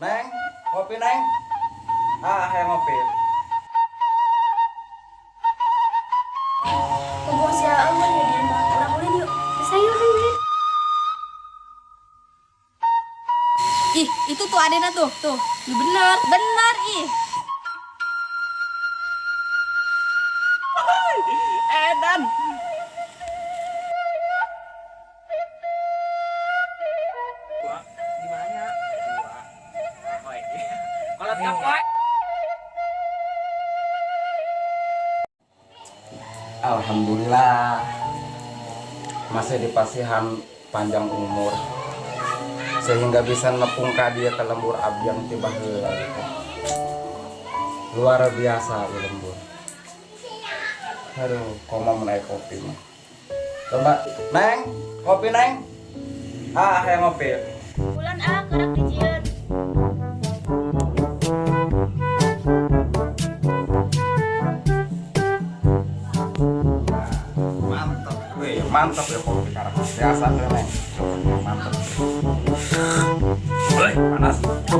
Neng, ngopi Neng. Yang ngopi. Bos ya Allah ya dia mah. Orang boleh yuk. Sayur ini. Ih, itu tuh Adena tuh. Ih, bener, ih. Edan. Di mana? Kalau tiap Alhamdulillah masih dipasihan panjang umur sehingga bisa nepung ka dia ke lembur abjang tiba heula gitu. Luar biasa ya lembur. Aduh, koma menaik kopi mah. Coba, Neng, kopi Neng. Yang ngopi. Bulan kerak dijieun. Mantap, mantap ya kopi karak. Biasa tuh Neng. Mantap. Boleh, panas.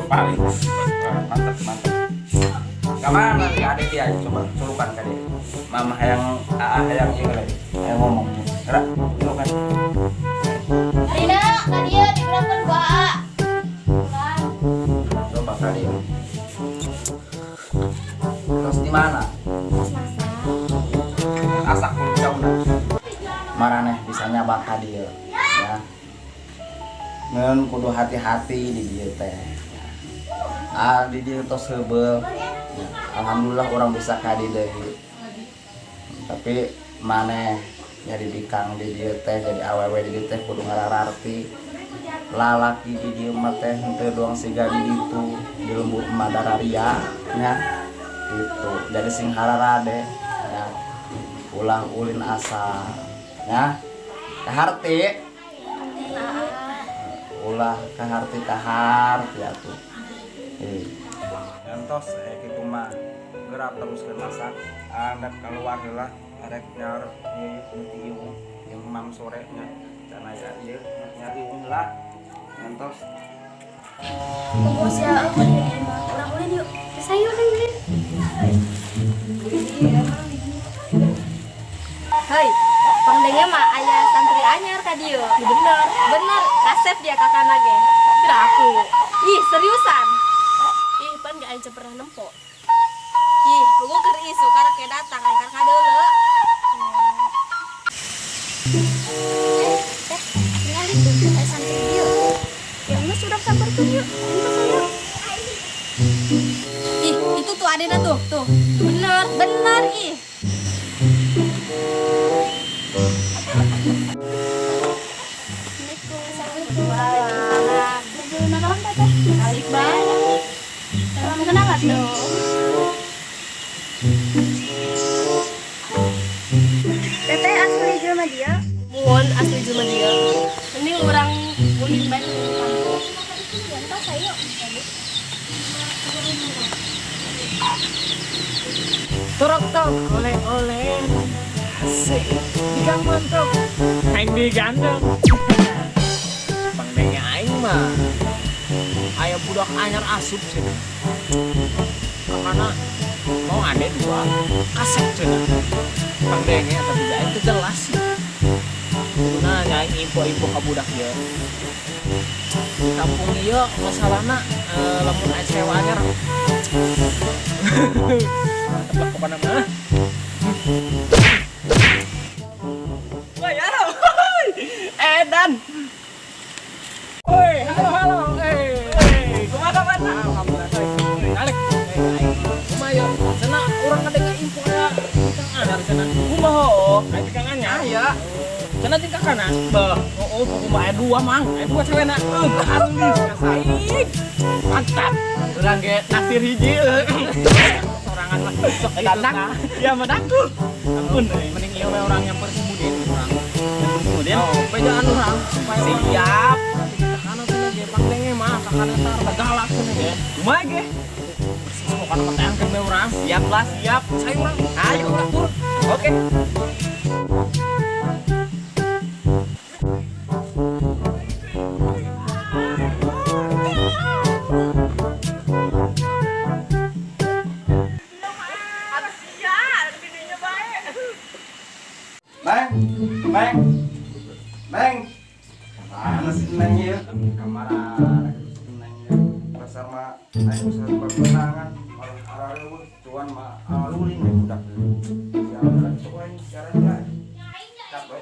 Paling. Mantap. Kemana ada dia? Coba culukan ke dia. Mama yang yang ini lagi. Yang ngomong. Gerak, culukan. Rina, tadi diberangkan gua A. Coba kali ya. Terus di mana? Asak pun jauh Maraneh bisa nyabak ka dia. Ya. Ngeun kudu hati-hati di dieu teh. Di dieu tos heubeul. Alhamdulillah orang bisa ka di deui. Tapi maneh jadi bikang di dieu teh jadi awewe di dieu teh kudu ngarararti. Lalaki di dieu mah teh henteu doang siga di ditu di lembur Madararia nya. Gitu. Jadi sing hararade ya. Ulang ulin asa ya. Kaharti. Ulah kaharti atuh. Entos kitu mah gerak terus ke masak. Adat keluar heula arek nyar ieu yang mam sorenya cenah ya ieu nyari heula. Entos Bos ya Allah ya dia mah. Orang boleh yuk. Sayur ini. Hei, pangdengnya mah aya santri anyar ka dieu. Ih, bener, kasep dia kakana ge. Kira aku. Ih, seriusan. Ih, pan gak aja pernah nempo. Ih, lugu keur isu karena kayak datang angkat kadeule. Tinggal itu, santri dia. Ya Allah sudah sabar tuh yuk. Ini sayur. Ih, itu tuh Adena tuh. Bener, ih. Assalamualaikum. Naon teteh? Balik banget. Salam kenal tuh. Teteh asli jelema dia. Mun asli jelema dia. Ini orang ulin Bandung di kampung. Contoh saya. Torok oleh asik digang mantap aing digandeng pangdengnya aing mah aya budak anyar asup sih karena mau ada dua kasep cenah pangdengnya tapi aing teu jelas nah aing info ka budak ieu di kampung ieu masalahna lamun aya cewek anyar tebak kemana mana wah ya Edan woi halo kemana alhamdulillah alik kumaha sana urang ngadenge info ya kang anar sana kumaha aya kang anyar aya sana tingkah kana beuh kumaha aya dua mang aya dua cewekna alus kasaik mantap urang ge naksir hiji sorangan mah sok danang ya madaku ampun mending ieu orang yang persibudin urang kemudian pejaan urang siap kakana teh ge pangdenge mah kakana tar bagalak cenah ge kumaha ge persis pokona mah teh angkeun urang siap lah siap saya urang ayo urang tur oke dasar mah ayo bisa pertenangan malah arah cuan mah luling budak jalan coba caranya capek.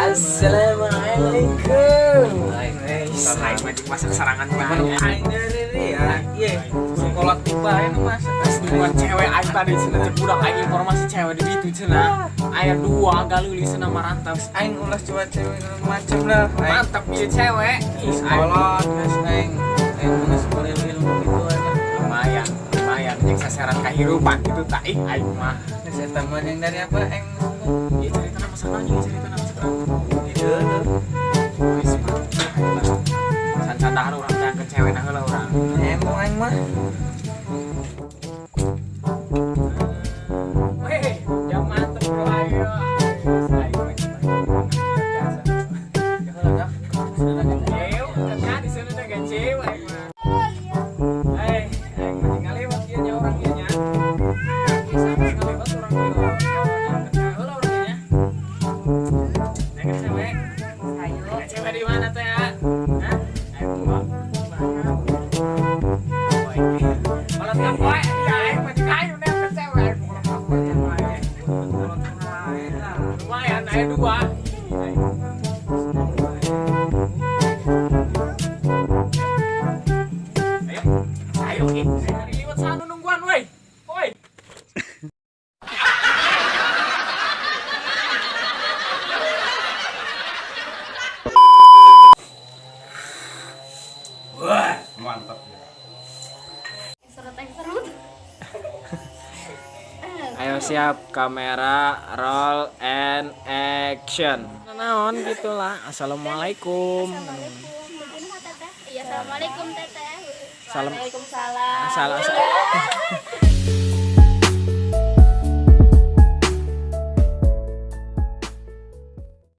Assalamualaikum. Aing masak masak sarangan banyak. Aing dari ya. Iya. Sekolah tiba ini masak. Dua cewek aing tadi cenah budak aing informasi cewek di ditu cenah. Aya dua galuli cenah marantap. Aing ulas coba cewek macam lah. Mantap ieu cewek. Sekolah geus aing geus kuliah gitu aja. Lumayan, lumayan yang sasaran kehidupan gitu tak aing mah. Saya tambah yang dari apa aing? Ieu cerita masalah nih, cerita masalah. Itu wis san-san dahar urang teh ke cewek nah heula urang. Emang aing mah. Weh, jam mantep bro ayo. Aing mah biasa. Heula dah. Sudah kecew, kan di sana udah kecew aing mah. Aing mah tinggal lewat ieu nya urang ieu nya. Bisa lewat urang ieu. Heula urang nya. Neng cewek. Ayo, cewek di mana teh? Hah? Ayo gua. Malah ngapoe, ya aing mah dikayu nih ke cewek. Lumayan, ayo dua. Ayo, ayo liwat sana nungguan, woi. Woi. Wah, mantap ya. Serut. Ayo siap, kamera, roll and action. Naon gitulah. Assalamualaikum. Iya, assalamualaikum teteh. Salam. Waalaikumsalam. Salam.